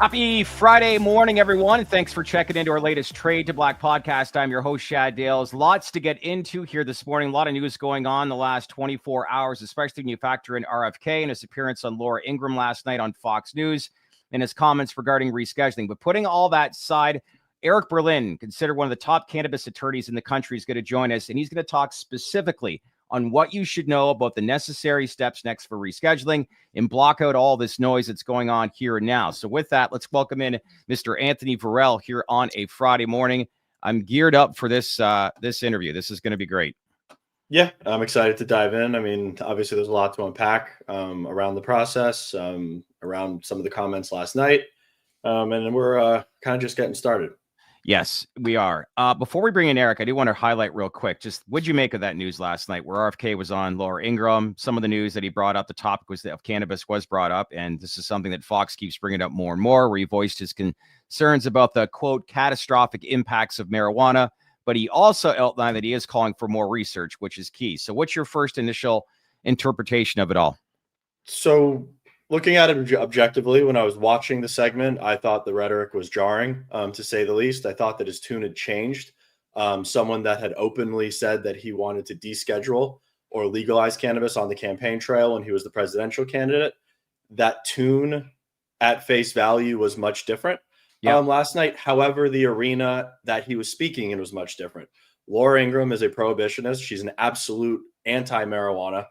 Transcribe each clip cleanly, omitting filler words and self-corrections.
Happy Friday morning, everyone. And thanks for checking into our latest Trade to Black podcast. I'm your host, Shad Dales. Lots to get into here this morning. A lot of news going on the last 24 hours, especially when you factor in RFK and his appearance on Laura Ingraham last night on Fox News and his comments regarding rescheduling. But putting all that aside, Eric Berlin, considered one of the top cannabis attorneys in the country, is going to join us, and he's going to talk specifically on what you should know about the necessary steps next for rescheduling and block out all this noise that's going on here and now. So with that, let's welcome in Mr. Anthony Varrell here on a Friday morning. I'm geared up for this interview. This is going to be great. Yeah, I'm excited to dive in. I mean, obviously there's a lot to unpack around the process, around some of the comments last night, and we're kind of just getting started. Yes, we are. Before we bring in Eric, I do want to highlight real quick, just what'd you make of that news last night where RFK was on Laura Ingraham? Some of the news that he brought up, the topic of cannabis was brought up, and this is something that Fox keeps bringing up more and more, where he voiced his concerns about the, quote, catastrophic impacts of marijuana, but he also outlined that he is calling for more research, which is key. So what's your first initial interpretation of it all? So looking at it objectively, when I was watching the segment, I thought the rhetoric was jarring, to say the least. I thought that his tune had changed. Someone that had openly said that he wanted to deschedule or legalize cannabis on the campaign trail when he was the presidential candidate, that tune at face value was much different. Last night. However, the arena that he was speaking in was much different. Laura Ingraham is a prohibitionist. She's an absolute anti-marijuana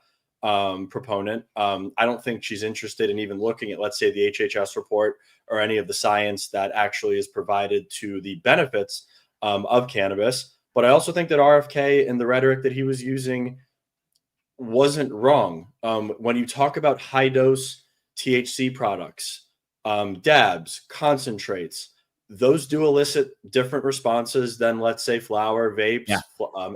proponent. I don't think she's interested in even looking at, let's say, the HHS report or any of the science that actually is provided to the benefits of cannabis. But I also think that RFK and the rhetoric that he was using wasn't wrong. When you talk about high dose THC products, dabs, concentrates, those do elicit different responses than, let's say, flower, vapes,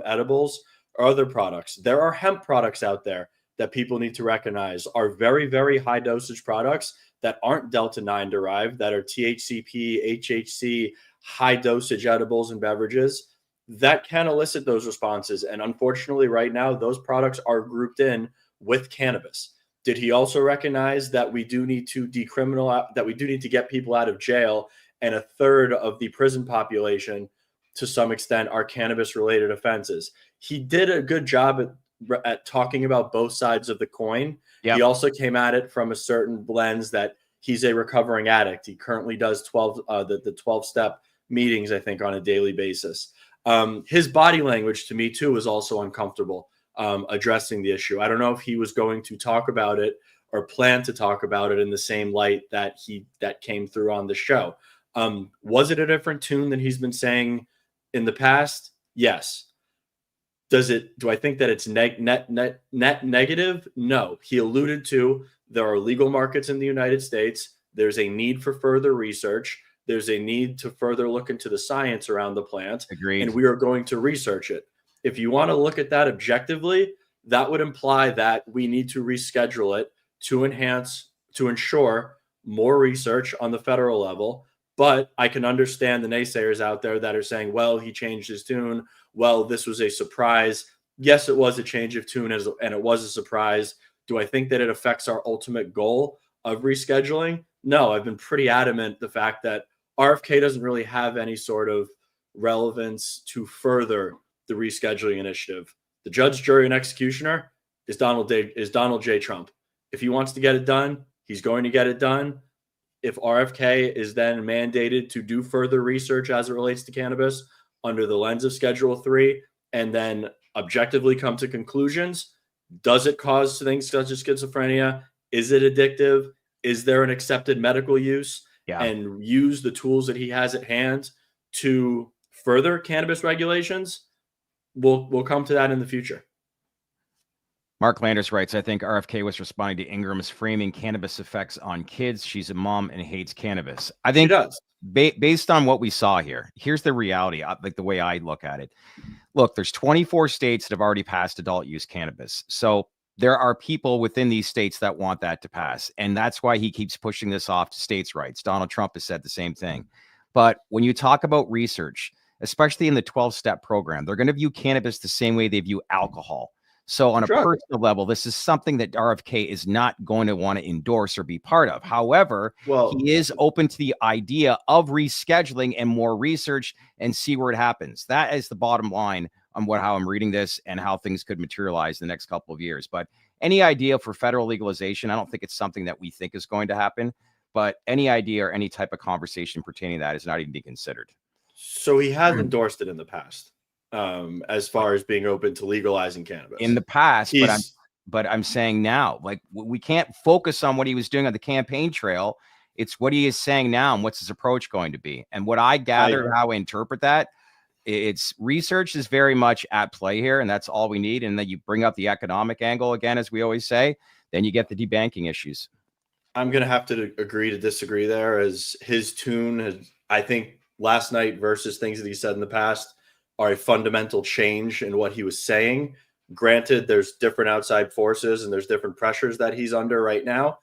edibles, or other products. There are hemp products out there that people need to recognize are very, very high dosage products that aren't Delta-9 derived, that are THCP, HHC, high dosage edibles and beverages that can elicit those responses. And unfortunately, right now, those products are grouped in with cannabis. Did he also recognize that we do need to decriminalize, that we do need to get people out of jail, and a third of the prison population, to some extent, are cannabis-related offenses? He did a good job at talking about both sides of the coin. He also came at it from a certain lens that he's a recovering addict. He currently does the 12-step meetings, I think, on a daily basis. His body language to me too was also uncomfortable addressing the issue. I don't know if he was going to talk about it or plan to talk about it in the same light that came through on the show. Was it a different tune than he's been saying in the past? Yes. Do I think that it's net negative? No. He alluded to there are legal markets in the United States. There's a need for further research. There's a need to further look into the science around the plant. Agreed. And we are going to research it. If you want to look at that objectively, that would imply that we need to reschedule it to ensure more research on the federal level. But I can understand the naysayers out there that are saying, well, he changed his tune. Well, this was a surprise. Yes, it was a change of tune and it was a surprise. Do I think that it affects our ultimate goal of rescheduling? No, I've been pretty adamant the fact that RFK doesn't really have any sort of relevance to further the rescheduling initiative. The judge, jury, and executioner is Donald J. Trump. If he wants to get it done, he's going to get it done. If RFK is then mandated to do further research as it relates to cannabis under the lens of Schedule 3 and then objectively come to conclusions, does it cause things such as schizophrenia? Is it addictive? Is there an accepted medical use? And use the tools that he has at hand to further cannabis regulations? We'll come to that in the future. Mark Landers writes, I think RFK was responding to Ingram's framing cannabis effects on kids. She's a mom and hates cannabis. I think she does. Based on what we saw here, here's the reality, like the way I look at it. Look, there's 24 states that have already passed adult use cannabis. So there are people within these states that want that to pass. And that's why he keeps pushing this off to states' rights. Donald Trump has said the same thing. But when you talk about research, especially in the 12-step program, they're going to view cannabis the same way they view alcohol. So on a Sure. personal level, this is something that RFK is not going to want to endorse or be part of. However, Well, he is open to the idea of rescheduling and more research and see where it happens. That is the bottom line on how I'm reading this and how things could materialize in the next couple of years. But any idea for federal legalization, I don't think it's something that we think is going to happen. But any idea or any type of conversation pertaining to that is not even being considered. so he has endorsed it in the past, as far as being open to legalizing cannabis. In the past, He's but I'm saying now, like we can't focus on what he was doing on the campaign trail. It's what he is saying now and what's his approach going to be. And what I gather, how I interpret that, it's research is very much at play here, and that's all we need. And then you bring up the economic angle again, as we always say, then you get the debanking issues. I'm going to have to agree to disagree there, as his tune has, I think, last night versus things that he said in the past are a fundamental change in what he was saying. Granted, there's different outside forces and there's different pressures that he's under right now.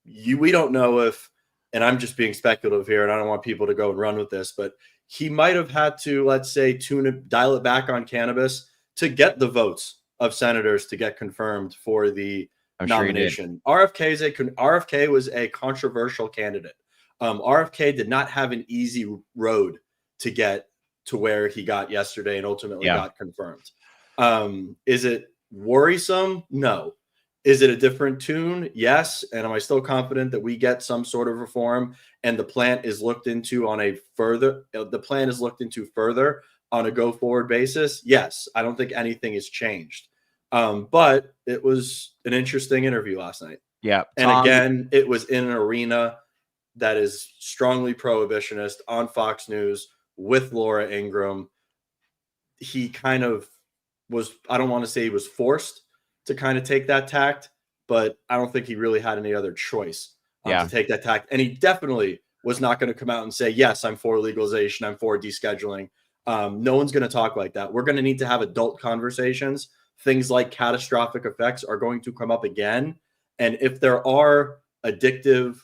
We don't know if, and I'm just being speculative here, and I don't want people to go and run with this, but he might have had to, let's say, dial it back on cannabis to get the votes of senators to get confirmed for the nomination. Sure RFK was a controversial candidate. RFK did not have an easy road to get to where he got yesterday and ultimately got confirmed. Is it worrisome? No. Is it a different tune? Yes. And am I still confident that we get some sort of reform and the plan is looked into further on a go forward basis? Yes. I don't think anything has changed. But it was an interesting interview last night. Yeah. And again, it was in an arena that is strongly prohibitionist on Fox News with Laura Ingraham. He kind of was, I don't want to say he was forced to kind of take that tact, but I don't think he really had any other choice to take that tact. And he definitely was not going to come out and say, yes, I'm for legalization, I'm for descheduling. No one's going to talk like that. We're going to need to have adult conversations. Things like catastrophic effects are going to come up again. And if there are addictive,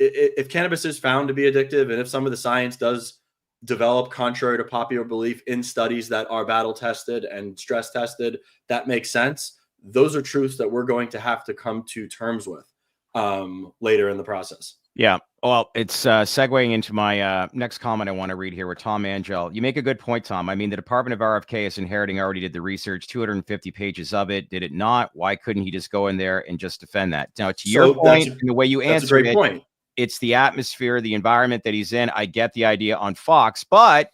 if cannabis is found to be addictive, and if some of the science does develop contrary to popular belief in studies that are battle tested and stress tested, that makes sense. Those are truths that we're going to have to come to terms with later in the process. Yeah. Well, it's segueing into my next comment I want to read here with Tom Angel. You make a good point, Tom. I mean, the Department of RFK is inheriting already did the research, 250 pages of it. Did it not? Why couldn't he just go in there and just defend that? Now, to your point, and the way you answer it, point. It's the atmosphere, the environment that he's in. I get the idea on Fox, but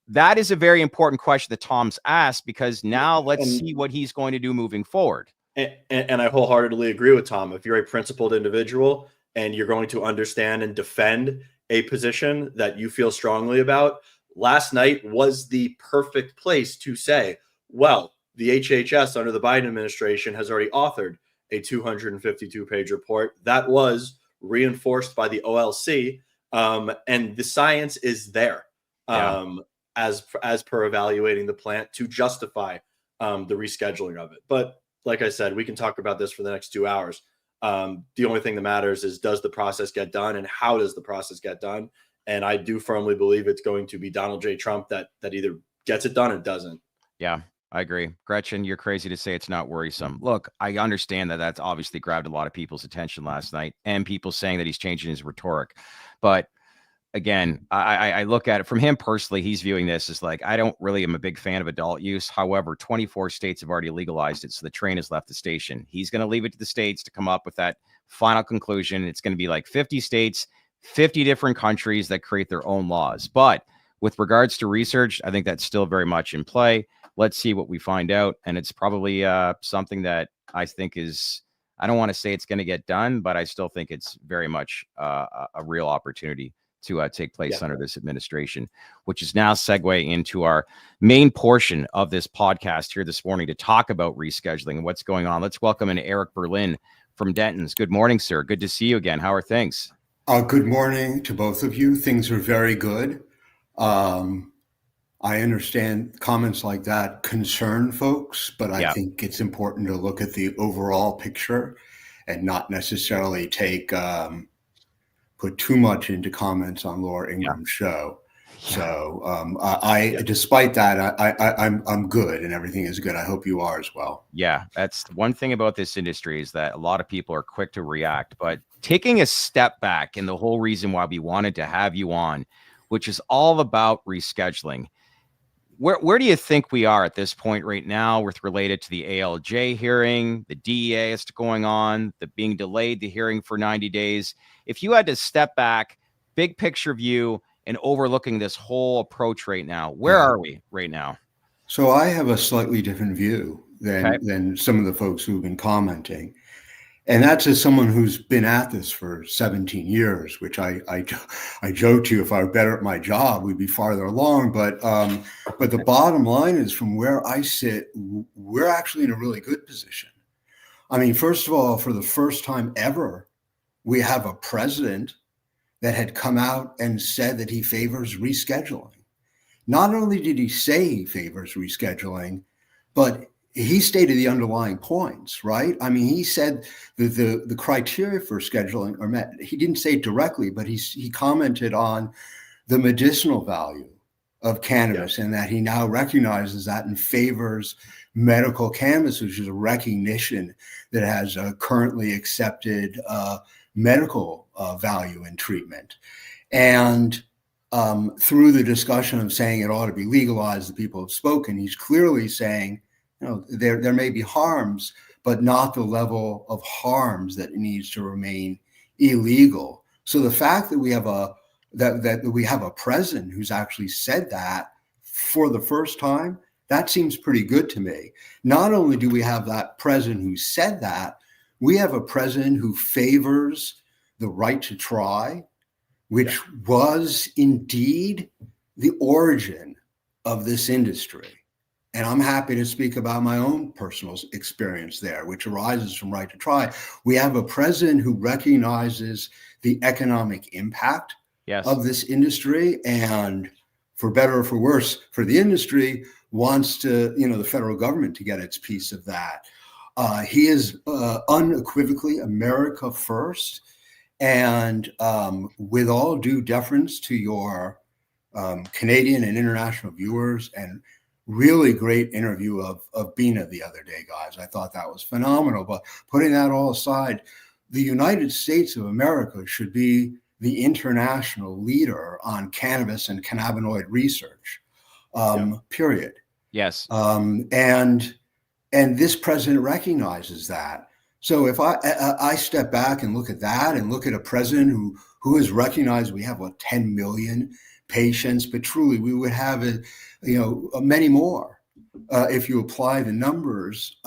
that is a very important question that Tom's asked, because now let's see what he's going to do moving forward. And I wholeheartedly agree with Tom. If you're a principled individual and you're going to understand and defend a position that you feel strongly about, last night was the perfect place to say, well, the HHS under the Biden administration has already authored a 252-page report that was reinforced by the OLC, and the science is there as per evaluating the plant to justify the rescheduling of it. But like I said, we can talk about this for the next 2 hours. The only thing that matters is, does the process get done, and how does the process get done? And I do firmly believe it's going to be Donald J. Trump that either gets it done or doesn't. Yeah, I agree. Gretchen, you're crazy to say it's not worrisome. Look, I understand that that's obviously grabbed a lot of people's attention last night, and people saying that he's changing his rhetoric. But again, I look at it from him personally. He's viewing this as like, I don't really am a big fan of adult use. However, 24 states have already legalized it. So the train has left the station. He's going to leave it to the states to come up with that final conclusion. It's going to be like 50 states, 50 different countries that create their own laws. But with regards to research, I think that's still very much in play. Let's see what we find out. And it's probably something that I think is, I don't want to say it's going to get done, but I still think it's very much a real opportunity to take place under this administration, which is now segue into our main portion of this podcast here this morning to talk about rescheduling and what's going on. Let's welcome in Eric Berlin from Dentons. Good morning, sir. Good to see you again. How are things? Good morning to both of you. Things are very good. I understand comments like that concern folks, but I think it's important to look at the overall picture and not necessarily put too much into comments on Laura Ingram's show. So despite that, I'm good and everything is good. I hope you are as well. Yeah, that's one thing about this industry is that a lot of people are quick to react, but taking a step back and the whole reason why we wanted to have you on, which is all about rescheduling. Where do you think we are at this point right now with related to the ALJ hearing, the DEA is going on, the being delayed, the hearing for 90 days? If you had to step back, big picture view, and overlooking this whole approach right now, where are we right now? So I have a slightly different view than some of the folks who've been commenting. And that's as someone who's been at this for 17 years, which I joke to you, if I were better at my job, we'd be farther along. But the bottom line is, from where I sit, we're actually in a really good position. I mean, first of all, for the first time ever, we have a president that had come out and said that he favors rescheduling. Not only did he say he favors rescheduling, but he stated the underlying points, right? I mean, he said that the criteria for scheduling are met. He didn't say it directly, but he commented on the medicinal value of cannabis, and that he now recognizes that and favors medical cannabis, which is a recognition that has a currently accepted medical value in treatment. And through the discussion of saying it ought to be legalized, the people have spoken. He's clearly saying, there may be harms, but not the level of harms that needs to remain illegal. So the fact that we have a president who's actually said that for the first time, that seems pretty good to me. Not only do we have that president who said that, we have a president who favors the right to try, which was indeed the origin of this industry. And I'm happy to speak about my own personal experience there, which arises from right to try. We have a president who recognizes the economic impact of this industry, and for better or for worse, for the industry, wants to, the federal government to get its piece of that. He is unequivocally America first. And with all due deference to your Canadian and international viewers, and really great interview of Bina the other day, guys. I thought that was phenomenal. But putting that all aside, the United States of America should be the international leader on cannabis and cannabinoid research, period. Yes. And this president recognizes that. So if I step back and look at that, and look at a president who has recognized we have 10 million patients, but truly we would have many more if you apply the numbers,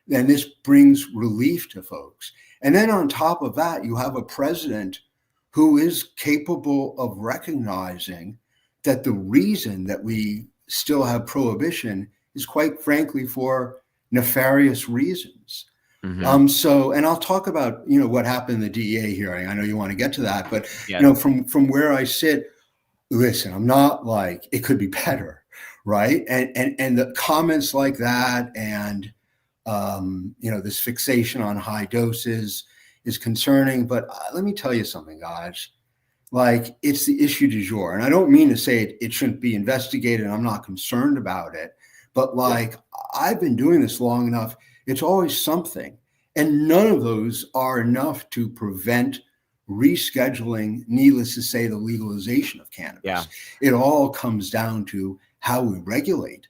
then this brings relief to folks. And then on top of that, you have a president who is capable of recognizing that the reason that we still have prohibition is, quite frankly, for nefarious reasons. Mm-hmm. And I'll talk about, what happened in the DEA hearing. I know you want to get to that, but from where I sit, listen, I'm not like, it could be better, right? And the comments like that, and this fixation on high doses is concerning. But let me tell you something, guys. Like, it's the issue du jour, and I don't mean to say it shouldn't be investigated. I'm not concerned about it, but I've been doing this long enough. It's always something, and none of those are enough to prevent rescheduling, needless to say, the legalization of cannabis. Yeah. It all comes down to how we regulate.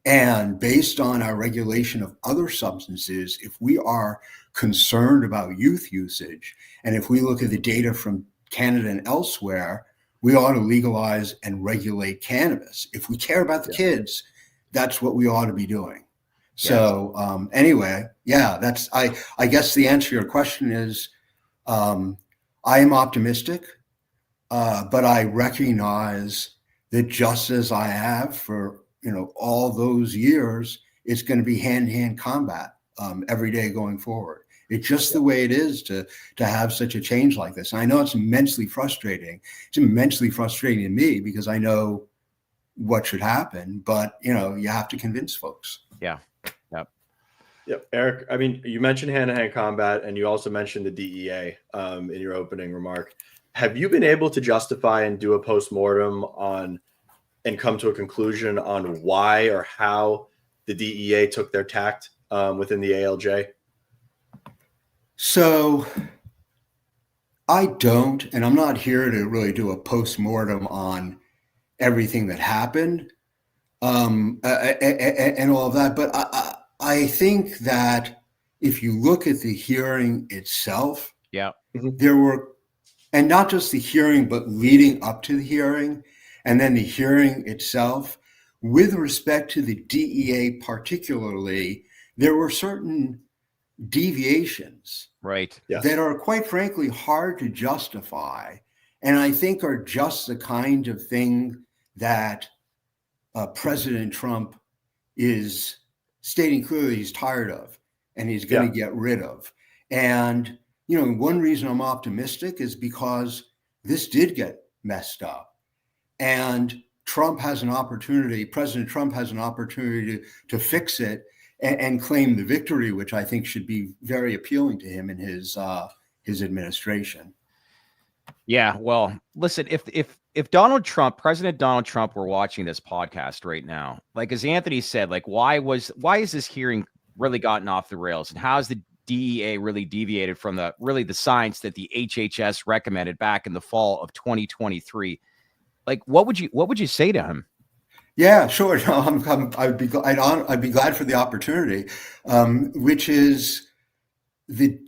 And based on our regulation of other substances, if we are concerned about youth usage, and if we look at the data from Canada and elsewhere, we ought to legalize and regulate cannabis. If we care about the kids, that's what we ought to be doing. So anyway, that's I guess the answer to your question is, I am optimistic, but I recognize that just as I have for all those years, it's going to be hand-to-hand combat every day going forward. It's just the way it is to have such a change like this. And I know it's immensely frustrating. It's immensely frustrating to me because I know what should happen, but you have to convince folks. Yeah. Yeah, Eric, I mean, you mentioned hand-to-hand combat, and you also mentioned the DEA in your opening remark. Have you been able to justify and do a postmortem on and come to a conclusion on why or how the DEA took their tact within the ALJ? So I don't, and I'm not here to really do a postmortem on everything that happened and all of that. But I think that if you look at the hearing itself, there were, and not just the hearing, but leading up to the hearing, and then the hearing itself, with respect to the DEA particularly, there were certain deviations that are, quite frankly, hard to justify, and I think are just the kind of thing that President Trump is stating clearly he's tired of and he's going to get rid of. And, you know, one reason I'm optimistic is because this did get messed up. And Trump has an opportunity, President Trump has an opportunity to fix it and claim the victory, which I think should be very appealing to him and his administration. Yeah, well, listen, if Donald Trump, President Donald Trump, were watching this podcast right now, like as Anthony said, like why is this hearing really gotten off the rails, and how has the DEA really deviated from the science that the HHS recommended back in the fall of 2023? Like, what would you say to him? Yeah, sure. No, I'd be glad for the opportunity, which is the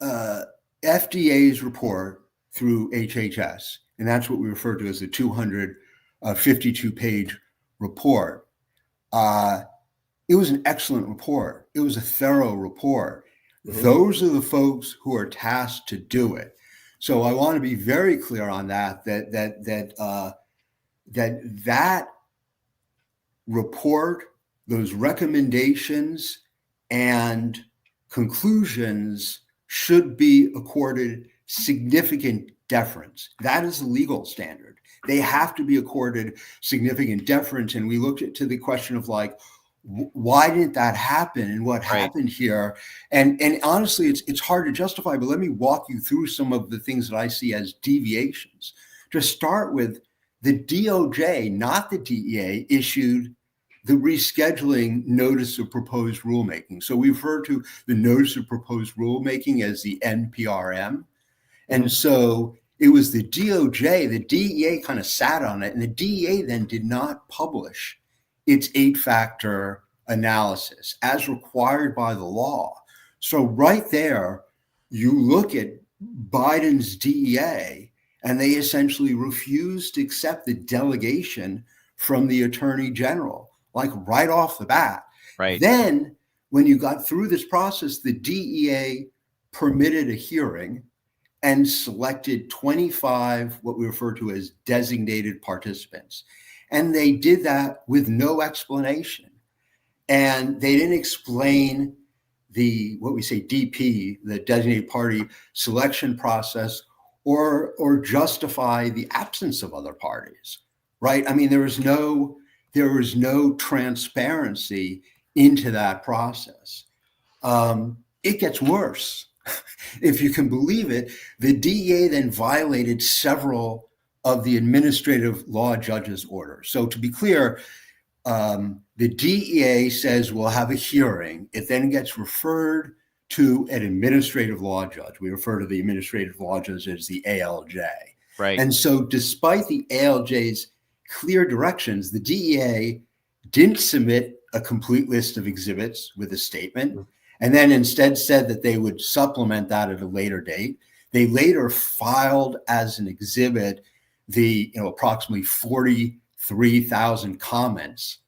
FDA's report through HHS, and that's what we refer to as the 252-page report. It was an excellent report. It was a thorough report. Mm-hmm. Those are the folks who are tasked to do it. So I want to be very clear on that report, those recommendations and conclusions should be accorded significant deference. That is the legal standard. They have to be accorded significant deference. And we looked to the question of like, why didn't that happen and what happened here? And honestly, it's hard to justify, but let me walk you through some of the things that I see as deviations. To start with, the DOJ, not the DEA, issued the rescheduling notice of proposed rulemaking. So we refer to the notice of proposed rulemaking as the NPRM. And so it was the DOJ, the DEA kind of sat on it, and the DEA then did not publish its 8-factor analysis as required by the law. So right there, you look at Biden's DEA, and they essentially refused to accept the delegation from the Attorney General, like right off the bat. Right. Then when you got through this process, the DEA permitted a hearing and selected 25, what we refer to as designated participants. And they did that with no explanation. And they didn't explain what we say DP, the designated party selection process, or justify the absence of other parties, right? I mean, there was no transparency into that process. It gets worse. If you can believe it, the DEA then violated several of the administrative law judge's orders. So to be clear, the DEA says we'll have a hearing. It then gets referred to an administrative law judge. We refer to the administrative law judge as the ALJ. Right. And so despite the ALJ's clear directions, the DEA didn't submit a complete list of exhibits with a statement, and then instead said that they would supplement that at a later date. They later filed as an exhibit the approximately 43,000 comments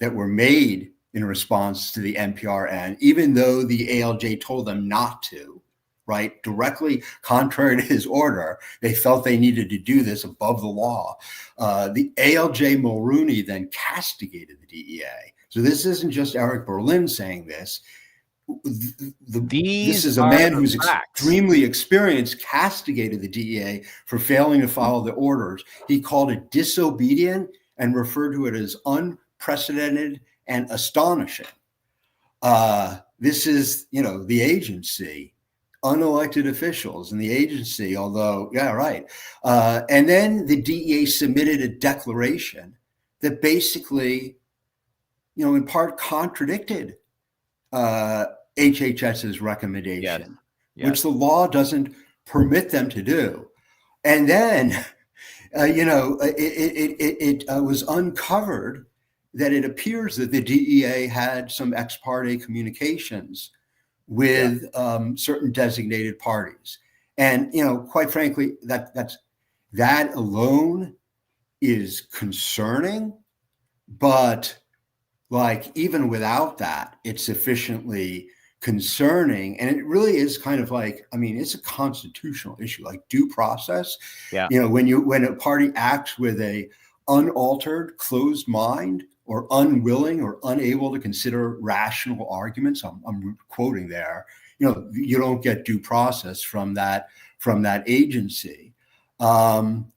that were made in response to the NPRN, even though the ALJ told them not to, right? Directly contrary to his order, they felt they needed to do this above the law. The ALJ Mulrooney then castigated the DEA. So this isn't just Eric Berlin saying this. This is a man who's extremely experienced, castigated the DEA for failing to follow the orders. He called it disobedient and referred to it as unprecedented and astonishing. This is, the agency unelected officials in the agency, although, yeah, right. And then the DEA submitted a declaration that basically, in part contradicted HHS's recommendation, Yes. which the law doesn't permit them to do. And then, it was uncovered that it appears that the DEA had some ex parte communications with certain designated parties. And, quite frankly, that alone is concerning, but like even without that, it's sufficiently concerning. And it really is kind of like, it's a constitutional issue, like due process. Yeah. When a party acts with a unaltered, closed mind, or unwilling or unable to consider rational arguments, I'm quoting there, you don't get due process from that agency. And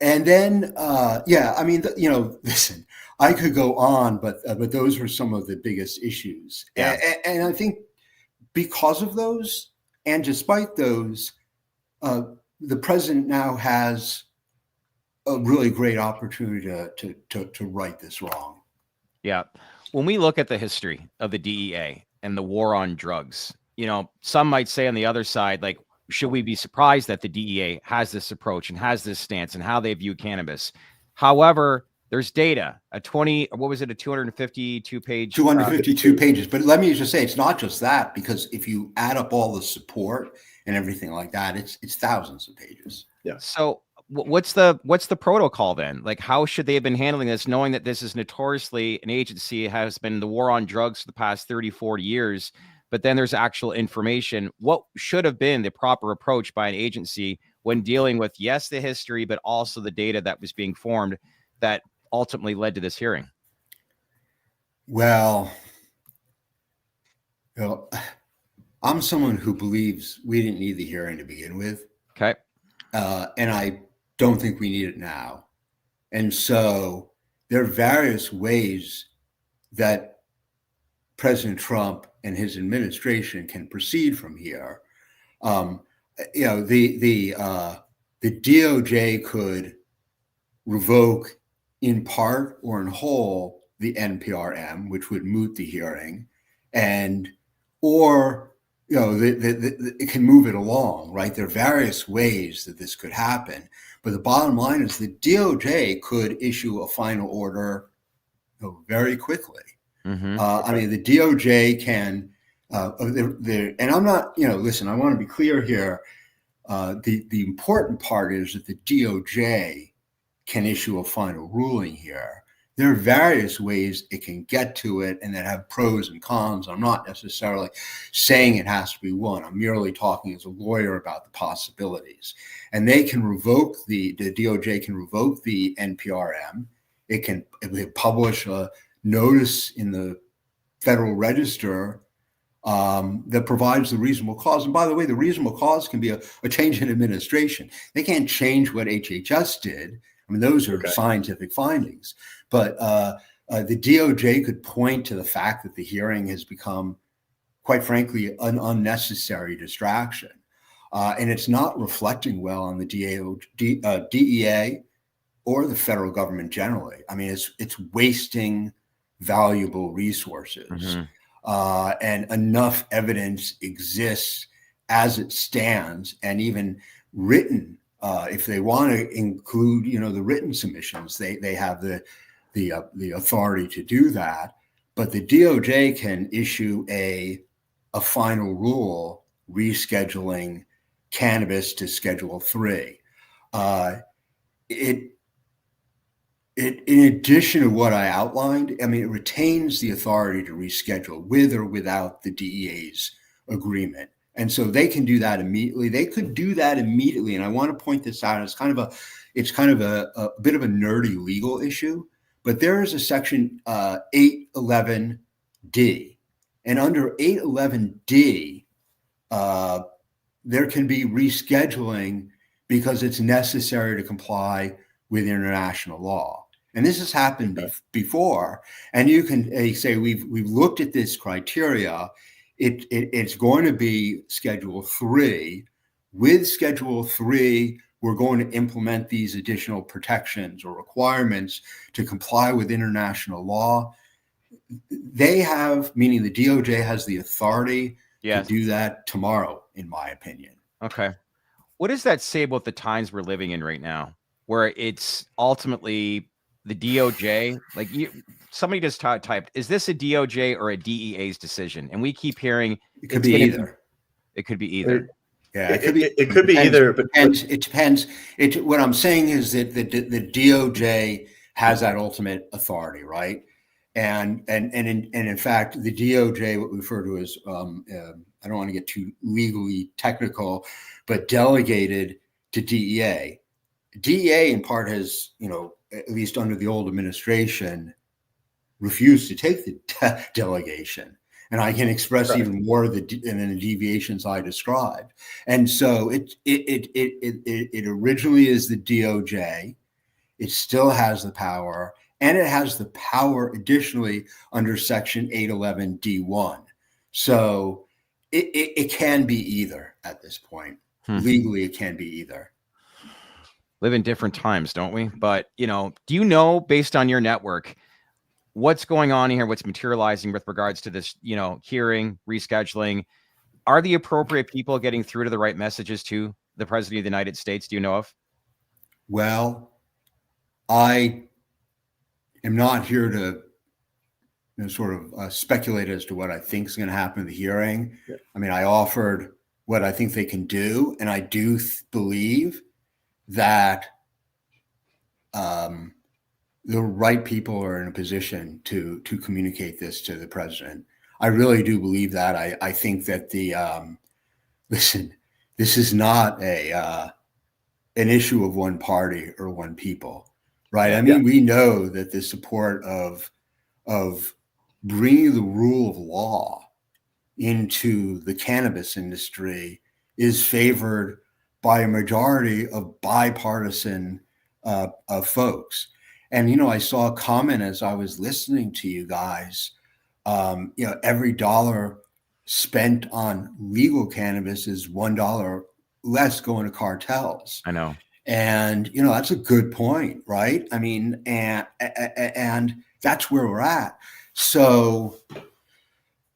then, listen, I could go on, but those were some of the biggest issues. Yeah. And I think because of those, and despite those, the president now has a really great opportunity to right this wrong. Yeah. When we look at the history of the DEA and the war on drugs, some might say on the other side, like, should we be surprised that the DEA has this approach and has this stance and how they view cannabis? However, there's data, a 252 page. 252 pages. But let me just say, it's not just that, because if you add up all the support and everything like that, it's thousands of pages. Yeah. So what's the protocol then? Like, how should they have been handling this, knowing that this is notoriously an agency has been the war on drugs for the past 30, 40 years, but then there's actual information? What should have been the proper approach by an agency when dealing with, yes, the history, but also the data that was being formed that ultimately led to this hearing? Well, I'm someone who believes we didn't need the hearing to begin with. Okay. And I don't think we need it now. And so there are various ways that President Trump and his administration can proceed from here. The DOJ could revoke in part or in whole the NPRM, which would moot the hearing, or it can move it along, right? There are various ways that this could happen, but the bottom line is the DOJ could issue a final order very quickly. Mm-hmm. The DOJ can, and I'm not, listen, I want to be clear here. The important part is that the DOJ can issue a final ruling here. There are various ways it can get to it and that have pros and cons. I'm not necessarily saying it has to be one. I'm merely talking as a lawyer about the possibilities. And they can revoke the DOJ can revoke the NPRM. It can publish a notice in the Federal Register that provides the reasonable cause. And by the way, the reasonable cause can be a change in administration. They can't change what HHS did. Those are scientific findings. But the DOJ could point to the fact that the hearing has become, quite frankly, an unnecessary distraction. And it's not reflecting well on the DEA or the federal government generally. It's wasting valuable resources. Mm-hmm. And enough evidence exists as it stands, and even written. If they want to include, the written submissions, they have the authority to do that. But the DOJ can issue a final rule rescheduling cannabis to Schedule 3. In addition to what I outlined, it retains the authority to reschedule with or without the DEA's agreement. And so they can do that immediately. They could do that immediately. And I want to point this out. It's kind of a bit of a nerdy legal issue, but there is a section 811D. And under 811D, there can be rescheduling because it's necessary to comply with international law. And this has happened before. And you can say, we've looked at this criteria. It's going to be Schedule 3. With Schedule 3, we're going to implement these additional protections or requirements to comply with international law. They have, meaning the DOJ has the authority to do that tomorrow, in my opinion. Okay. What does that say about the times we're living in right now, where it's ultimately the DOJ? Like somebody just typed, is this a DOJ or a DEA's decision? And we keep hearing it could be either. It could be either. Yeah, it could be. It could be either. But it depends. What I'm saying is that the DOJ has that ultimate authority, right? And in fact, the DOJ, what we refer to as, I don't want to get too legally technical, but delegated to DEA. DEA in part has, at least under the old administration, refused to take the delegation. And I can express even more than the deviations I described. And so it originally is the DOJ. It still has the power, and it has the power additionally under Section 811 D1. So it can be either at this point. Legally, it can be either. Live in different times, don't we? But, do you know, based on your network, what's going on here, what's materializing with regards to this, hearing, rescheduling? Are the appropriate people getting through to the right messages to the President of the United States? Do you know of? Well, I am not here to sort of speculate as to what I think is going to happen in the hearing. Yeah. I mean, I offered what I think they can do, and I do believe that the right people are in a position to communicate this to the president. I really do believe that. I think that listen, this is not an issue of one party or one people, right? I mean, we know that the support of bringing the rule of law into the cannabis industry is favored by a majority of bipartisan folks. And, I saw a comment as I was listening to you guys, every dollar spent on legal cannabis is $1 less going to cartels. I know. And, that's a good point, right? I mean, and that's where we're at. So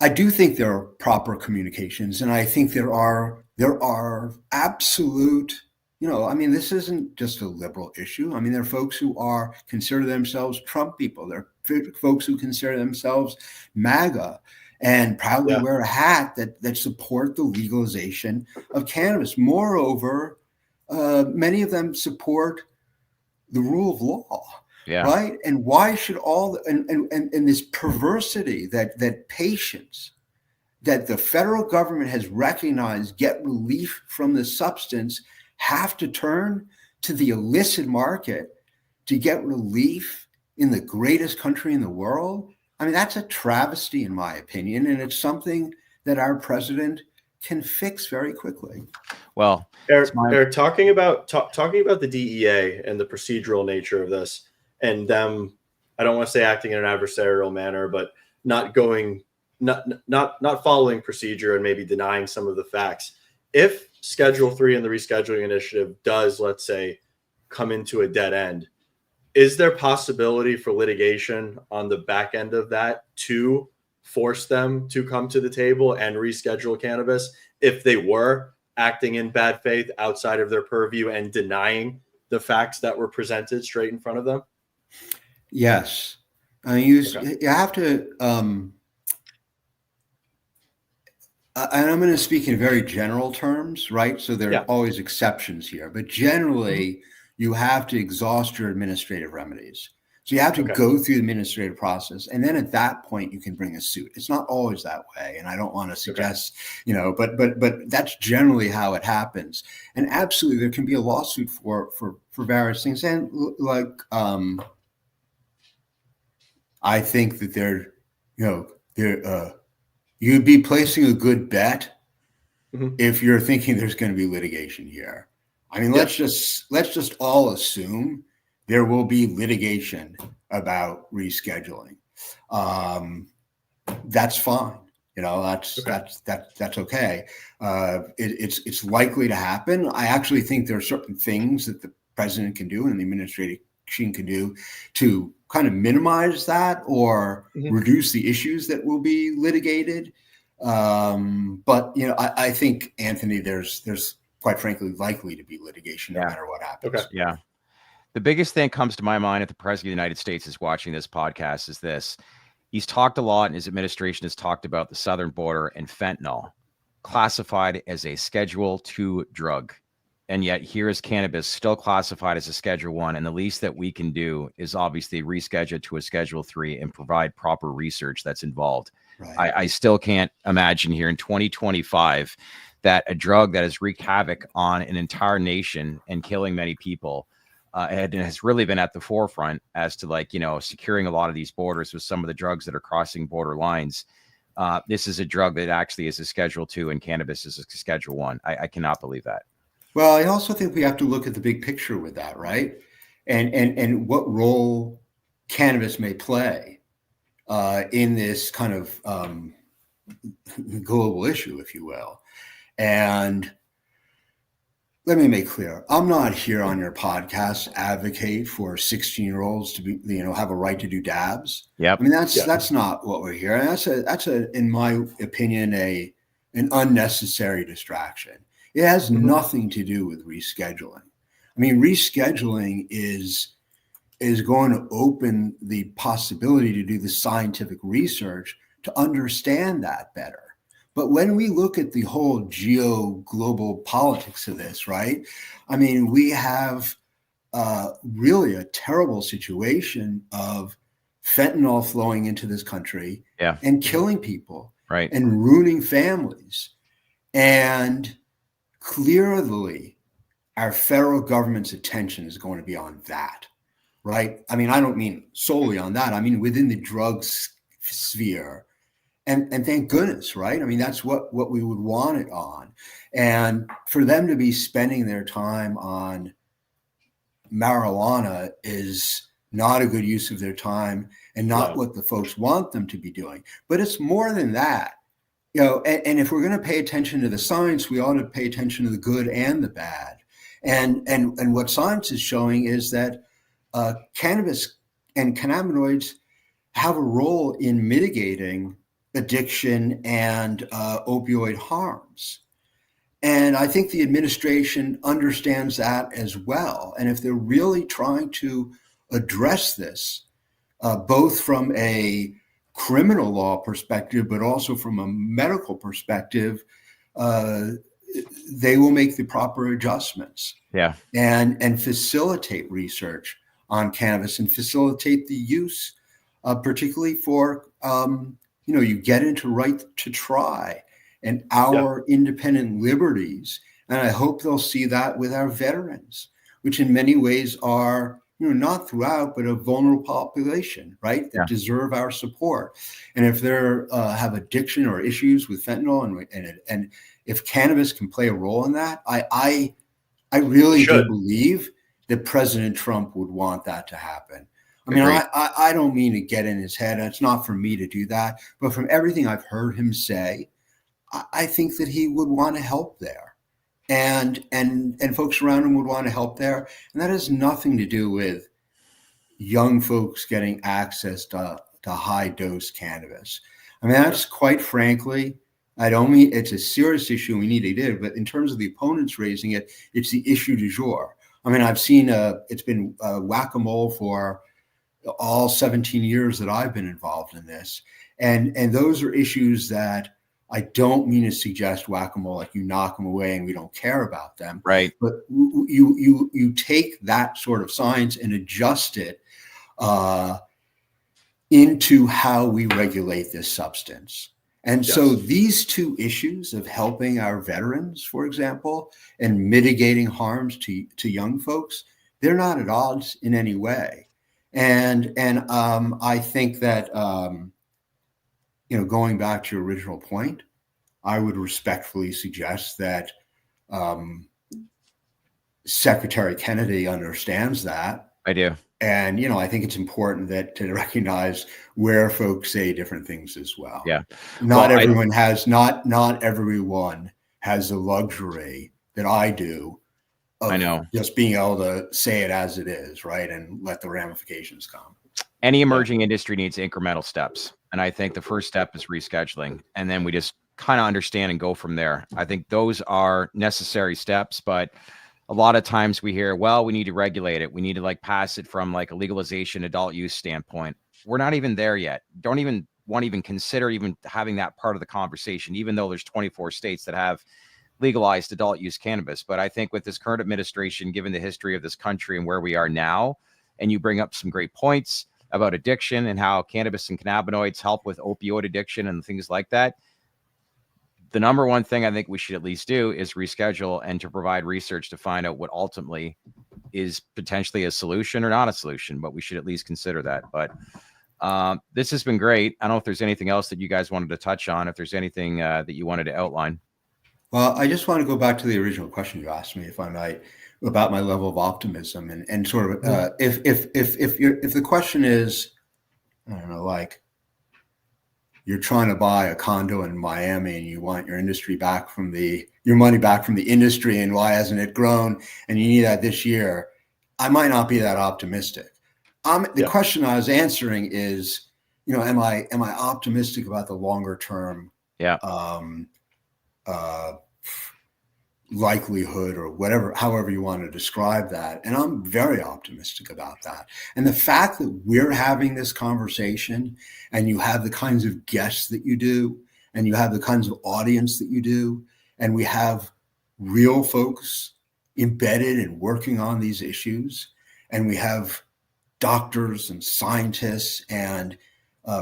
I do think there are proper communications, and I think there are absolute, this isn't just a liberal issue. I mean, there are folks who consider themselves Trump people. There are folks who consider themselves MAGA and proudly wear a hat that support the legalization of cannabis. Moreover, many of them support the rule of law. Yeah. Right. And why should and this perversity that patients that the federal government has recognized get relief from the substance have to turn to the illicit market to get relief in the greatest country in the world? I mean, that's a travesty, in my opinion, and it's something that our president can fix very quickly. Well, Eric, talking about the DEA and the procedural nature of this, and them, I don't want to say acting in an adversarial manner, but not following procedure and maybe denying some of the facts. If Schedule 3 and the rescheduling initiative does, let's say, come into a dead end, is there possibility for litigation on the back end of that to force them to come to the table and reschedule cannabis if they were acting in bad faith outside of their purview and denying the facts that were presented straight in front of them? Yes. I mean, you have to, and I'm going to speak in very general terms, right? So there are always exceptions here, but generally you have to exhaust your administrative remedies. So you have to go through the administrative process, and then at that point you can bring a suit. It's not always that way, and I don't want to suggest, but that's generally how it happens. And absolutely, there can be a lawsuit for various things, and like I think that you'd be placing a good bet if you're thinking there's going to be litigation here. I mean, let's just all assume there will be litigation about rescheduling. That's fine. That's okay. It's likely to happen. I actually think there are certain things that the president can do and the administration can do to kind of minimize that or reduce the issues that will be litigated. But I think, Anthony, there's quite frankly likely to be litigation no matter what happens. Okay. Yeah. The biggest thing comes to my mind if the president of the United States is watching this podcast is this. He's talked a lot and his administration has talked about the southern border and fentanyl classified as a Schedule II drug. And yet here is cannabis still classified as a Schedule I. And the least that we can do is obviously reschedule it to a Schedule III and provide proper research that's involved. Right. I still can't imagine here in 2025 that a drug that has wreaked havoc on an entire nation and killing many people and has really been at the forefront as to securing a lot of these borders with some of the drugs that are crossing border lines. This is a drug that actually is a Schedule II and cannabis is a Schedule I. I cannot believe that. Well, I also think we have to look at the big picture with that, right? And what role cannabis may play in this kind of global issue, if you will. And let me make clear, I'm not here on your podcast to advocate for 16-year-olds to be, have a right to do dabs. Yeah. I mean, that's not what we're here. And that's in my opinion, an unnecessary distraction. It has nothing to do with rescheduling. I mean, rescheduling is going to open the possibility to do the scientific research to understand that better. But when we look at the whole global politics of this, right? I mean, we have really a terrible situation of fentanyl flowing into this country and killing people and ruining families. And clearly, our federal government's attention is going to be on that, right? I mean, I don't mean solely on that. I mean, within the drug sphere. And thank goodness, right? I mean, that's what we would want it on. And for them to be spending their time on marijuana is not a good use of their time and not what the folks want them to be doing. But it's more than that. And if we're going to pay attention to the science, we ought to pay attention to the good and the bad. And what science is showing is that cannabis and cannabinoids have a role in mitigating addiction and opioid harms. And I think the administration understands that as well. And if they're really trying to address this, both from a criminal law perspective, but also from a medical perspective, they will make the proper adjustments. And facilitate research on cannabis and facilitate the use, particularly for you get into right to try and our independent liberties. And I hope they'll see that with our veterans, which in many ways are, not throughout, but a vulnerable population, right? That deserve our support. And if they have addiction or issues with fentanyl and if cannabis can play a role in that, I really do believe that President Trump would want that to happen. I mean, I don't mean to get in his head. And it's not for me to do that. But from everything I've heard him say, I think that he would want to help there. And folks around him would want to help there. And that has nothing to do with young folks getting access to high dose cannabis. I mean, that's quite frankly, I don't mean it's a serious issue we need to do, but in terms of the opponents raising it, it's the issue du jour. I mean, I've seen it's been whack-a-mole for all 17 years that I've been involved in this. And those are issues that I don't mean to suggest whack-a-mole, like you knock them away and we don't care about them. Right. But you take that sort of science and adjust it into how we regulate this substance. And so these two issues of helping our veterans, for example, and mitigating harms to young folks, they're not at odds in any way. And I think that, going back to your original point, I would respectfully suggest that Secretary Kennedy understands that. I do. And, I think it's important to recognize where folks say different things as well. Yeah. Not everyone has the luxury that I do of I know. just being able to say it as it is, right? And let the ramifications come. Any emerging industry needs incremental steps. And I think the first step is rescheduling. And then we just kind of understand and go from there. I think those are necessary steps, but a lot of times we hear, well, we need to regulate it. We need to pass it from a legalization adult use standpoint. We're not even there yet. Don't even want to even consider even having that part of the conversation, even though there's 24 states that have legalized adult use cannabis. But I think with this current administration, given the history of this country and where we are now, and you bring up some great points about addiction and how cannabis and cannabinoids help with opioid addiction and things like that. The number one thing I think we should at least do is reschedule and to provide research to find out what ultimately is potentially a solution or not a solution, but we should at least consider that. But this has been great. I don't know if there's anything else that you guys wanted to touch on, if there's anything that you wanted to outline. Well, I just want to go back to the original question you asked me, if I might, about my level of optimism and sort of if the question is, I don't know, you're trying to buy a condo in Miami and you want your money back from the industry, and why hasn't it grown, and you need that this year, I might not be that optimistic. The question I was answering is, am I optimistic about the longer term likelihood or whatever, however you want to describe that. And I'm very optimistic about that. And the fact that we're having this conversation and you have the kinds of guests that you do, and you have the kinds of audience that you do, and we have real folks embedded and working on these issues, and we have doctors and scientists and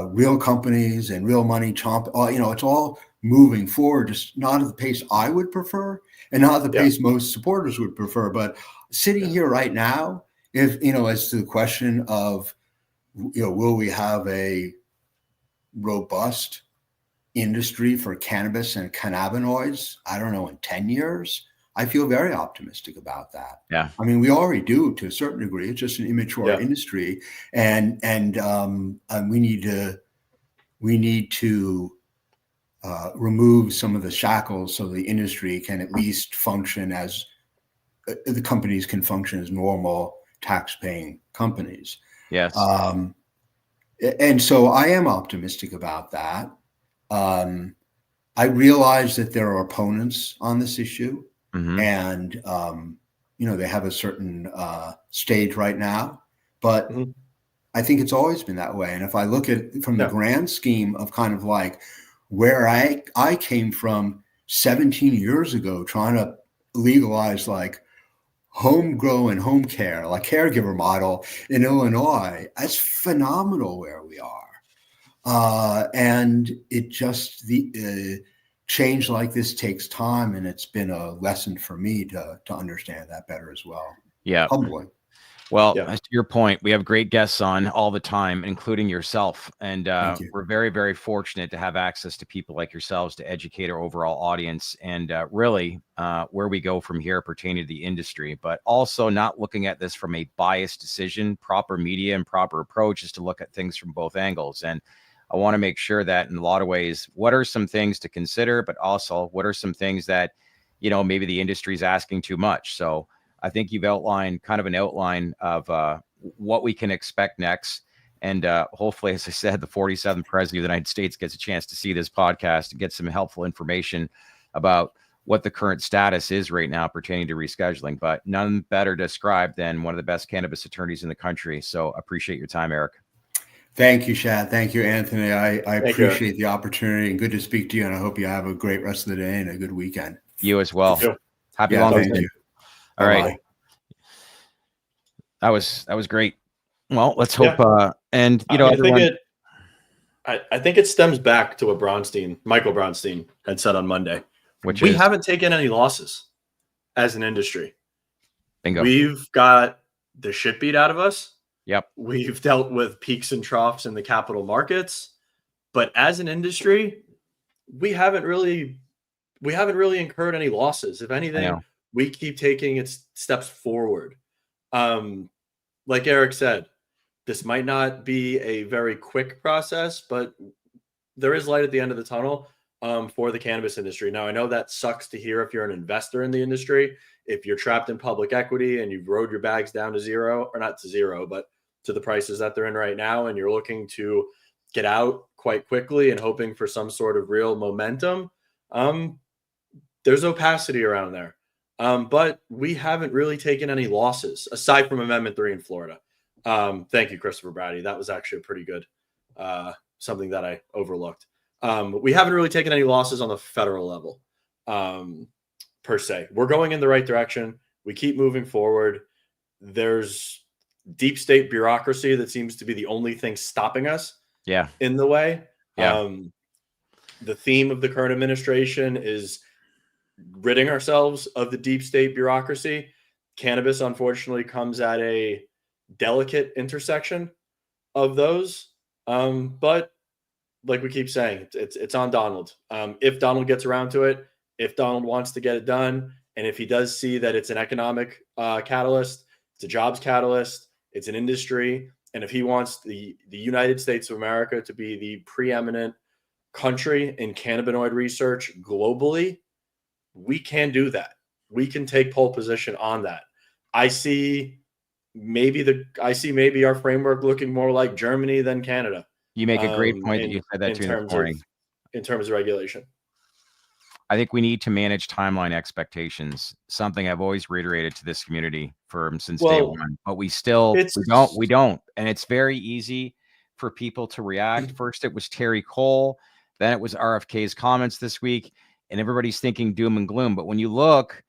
real companies and real money it's all moving forward, just not at the pace I would prefer and not at the pace most supporters would prefer. But sitting here right now, if, as to the question of, will we have a robust industry for cannabis and cannabinoids, I don't know, in 10 years, I feel very optimistic about that. Yeah. I mean, we already do to a certain degree. It's just an immature industry. And we need to remove some of the shackles so the industry can at least function as the companies can function as normal tax-paying companies. Yes. And so I am optimistic about that. I realize that there are opponents on this issue, and they have a certain stage right now, but I think it's always been that way. And if I look at from the grand scheme of kind of where I came from 17 years ago, trying to legalize home grow and home care, caregiver model in Illinois, that's phenomenal where we are. And it just, change like this takes time, and it's been a lesson for me to understand that better as well. Yeah. Humbling. Well, to your point, we have great guests on all the time, including yourself. And we're very, very fortunate to have access to people like yourselves to educate our overall audience and really where we go from here pertaining to the industry, but also not looking at this from a biased decision. Proper media and proper approach is to look at things from both angles. And I want to make sure that in a lot of ways, what are some things to consider, but also what are some things that, maybe the industry is asking too much. So I think you've outlined kind of an outline of what we can expect next. And hopefully, as I said, the 47th president of the United States gets a chance to see this podcast and get some helpful information about what the current status is right now pertaining to rescheduling. But none better described than one of the best cannabis attorneys in the country. So appreciate your time, Eric. Thank you, Shad. Thank you, Anthony. I appreciate the opportunity, and good to speak to you. And I hope you have a great rest of the day and a good weekend. You as well. Happy long weekend. All right. That was great. Well, let's hope. And everyone. I think it stems back to what Michael Bronstein had said on Monday, which we haven't taken any losses as an industry. Bingo. We've got the shit beat out of us. Yep. We've dealt with peaks and troughs in the capital markets, but as an industry, we haven't really incurred any losses. If anything, we keep taking its steps forward. like Eric said, this might not be a very quick process, but there is light at the end of the tunnel for the cannabis industry. Now, I know that sucks to hear if you're an investor in the industry, if you're trapped in public equity and you've rode your bags down to zero, or not to zero, but to the prices that they're in right now, and you're looking to get out quite quickly and hoping for some sort of real momentum. There's opacity around there. But we haven't really taken any losses aside from Amendment 3 in Florida. Thank you, Christopher Brady. That was actually a pretty good, something that I overlooked. We haven't really taken any losses on the federal level, per se. We're going in the right direction. We keep moving forward. There's deep state bureaucracy that seems to be the only thing stopping us in the way. The theme of the current administration is ridding ourselves of the deep state bureaucracy. Cannabis, unfortunately, comes at a delicate intersection of those. But like we keep saying, it's on Donald. If Donald gets around to it, if Donald wants to get it done, and if he does see that it's an economic catalyst, it's a jobs catalyst, it's an industry, and if he wants the United States of America to be the preeminent country in cannabinoid research globally, we can do that. We can take pole position on that. I see maybe our framework looking more like Germany than Canada. You make a great point that you said that too this morning. In terms of regulation. I think we need to manage timeline expectations. Something I've always reiterated to this community since day one, but we don't. And it's very easy for people to react. First, it was Terry Cole. Then it was RFK's comments this week, and everybody's thinking doom and gloom. But when you look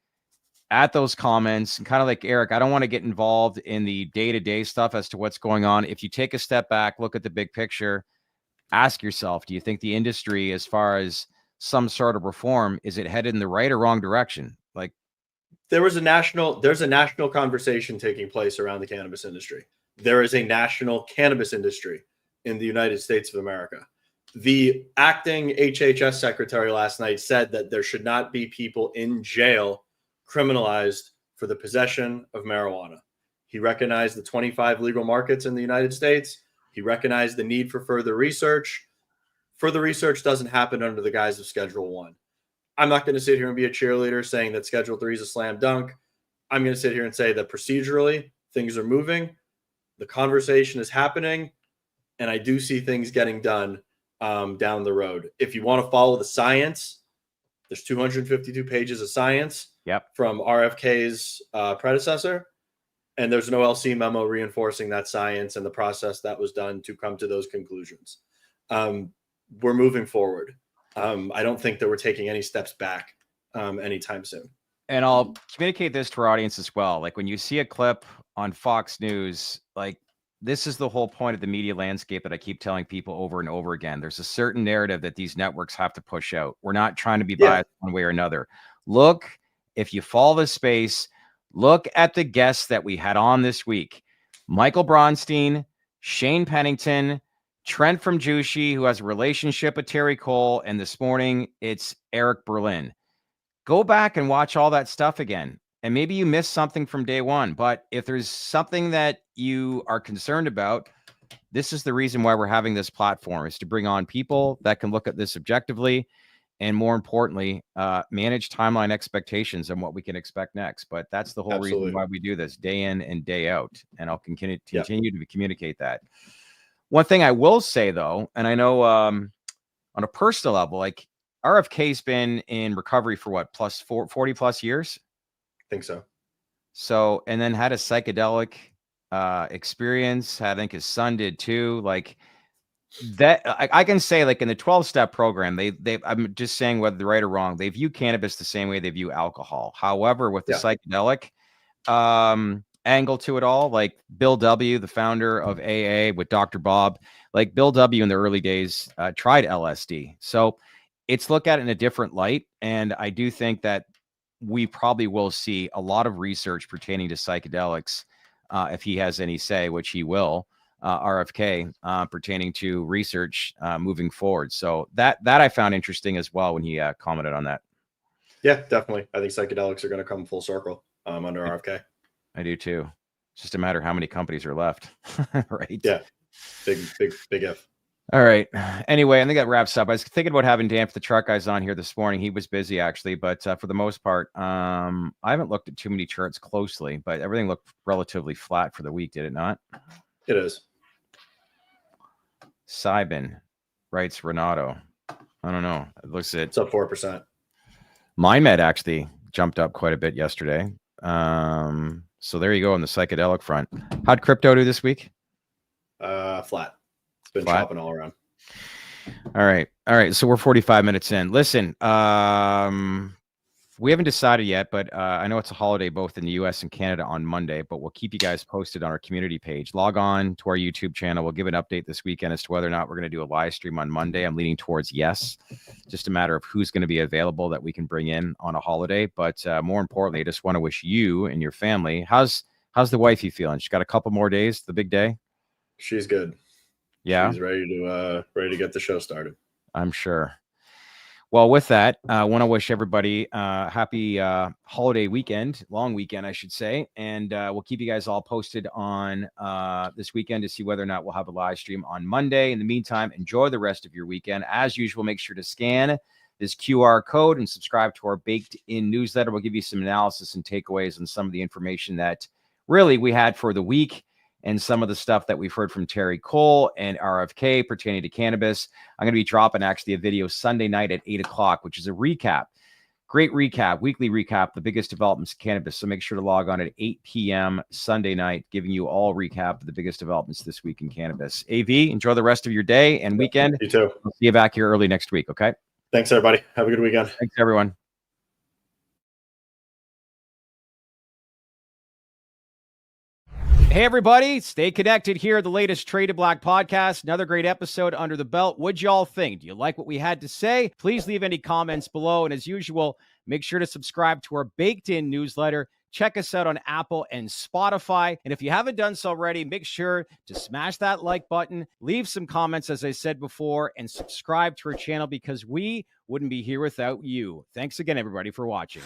at those comments, and kind of like Eric, I don't want to get involved in the day-to-day stuff as to what's going on. If you take a step back, look at the big picture, ask yourself, do you think the industry, as far as some sort of reform, is it headed in the right or wrong direction? Like, there's a national conversation taking place around the cannabis industry. There is a national cannabis industry in the United States of America. The acting HHS secretary last night said that there should not be people in jail criminalized for the possession of marijuana. He recognized the 25 legal markets in the United States. He recognized the need for further research. Further research doesn't happen under the guise of Schedule 1. I'm not going to sit here and be a cheerleader saying that Schedule 3 is a slam dunk. I'm going to sit here and say that procedurally, things are moving. The conversation is happening. And I do see things getting done down the road. If you want to follow the science, there's 252 pages of science from RFK's predecessor. And there's no LC memo reinforcing that science and the process that was done to come to those conclusions. We're moving forward. I don't think that we're taking any steps back anytime soon. And I'll communicate this to our audience as well. Like, when you see a clip on Fox News, like, this is the whole point of the media landscape that I keep telling people over and over again. There's a certain narrative that these networks have to push out. We're not trying to be biased one way or another. Look, if you follow this space, look at the guests that we had on this week. Michael Bronstein, Shane Pennington, Trent from Jushi, who has a relationship with Terry Cole, and this morning it's Eric Berlin. Go back and watch all that stuff again. And maybe you missed something from day one, but if there's something that you are concerned about, this is the reason why we're having this platform, is to bring on people that can look at this objectively, and more importantly, manage timeline expectations and what we can expect next. But that's the whole reason why we do this day in and day out. And I'll continue to communicate that. One thing I will say, though, and I know on a personal level, like, RFK's been in recovery for what, 40 plus years? I think so. So, and then had a psychedelic experience. I think his son did too. Like, that, I can say, like, in the 12-step program, they I'm just saying whether they're right or wrong, they view cannabis the same way they view alcohol. However, with the psychedelic angle to it all, like Bill W., the founder of AA with Dr. Bob, like Bill W. in the early days tried LSD. So it's looked at in a different light. And I do think that we probably will see a lot of research pertaining to psychedelics if he has any say, which he will, RFK, pertaining to research moving forward. So that I found interesting as well when he commented on that. Yeah, definitely. I think psychedelics are going to come full circle under RFK. I do too. It's just a matter of how many companies are left, right? Yeah, big if. All right. Anyway, I think that wraps up. I was thinking about having Dan for the truck guys on here this morning. He was busy actually, but for the most part, I haven't looked at too many charts closely, but everything looked relatively flat for the week, did it not? It is. Sybin writes Renato. I don't know. It looks at It's up 4%. MindMed actually jumped up quite a bit yesterday. So there you go on the psychedelic front. How'd crypto do this week? Flat. It's been Flat. chopping all around. All right. So we're 45 minutes in. Listen, we haven't decided yet, but I know it's a holiday both in the US and Canada on Monday, but we'll keep you guys posted on our community page. Log on to our YouTube channel. We'll give an update this weekend as to whether or not we're going to do a live stream on Monday. I'm leaning towards yes. Just a matter of who's going to be available that we can bring in on a holiday. But more importantly, I just want to wish you and your family. How's the wifey feeling? She got a couple more days, the big day? She's good. Yeah. She's ready to get the show started. I'm sure. Well, with that, I want to wish everybody happy holiday weekend, long weekend, I should say. And we'll keep you guys all posted on this weekend to see whether or not we'll have a live stream on Monday. In the meantime, enjoy the rest of your weekend. As usual, make sure to scan this QR code and subscribe to our Baked In newsletter. We'll give you some analysis and takeaways on some of the information that really we had for the week, and some of the stuff that we've heard from Terry Cole and RFK pertaining to cannabis. I'm going to be dropping actually a video Sunday night at 8 o'clock, which is a recap, great recap, weekly recap, the biggest developments in cannabis. So make sure to log on at 8 p.m. Sunday night, giving you all recap of the biggest developments this week in cannabis. AV, enjoy the rest of your day and weekend. You too. I'll see you back here early next week, okay? Thanks, everybody. Have a good weekend. Thanks, everyone. Hey, everybody. Stay connected here. The latest Trade to Black podcast. Another great episode under the belt. What'd y'all think? Do you like what we had to say? Please leave any comments below. And as usual, make sure to subscribe to our Baked In newsletter. Check us out on Apple and Spotify. And if you haven't done so already, make sure to smash that like button, leave some comments, as I said before, and subscribe to our channel because we wouldn't be here without you. Thanks again, everybody, for watching.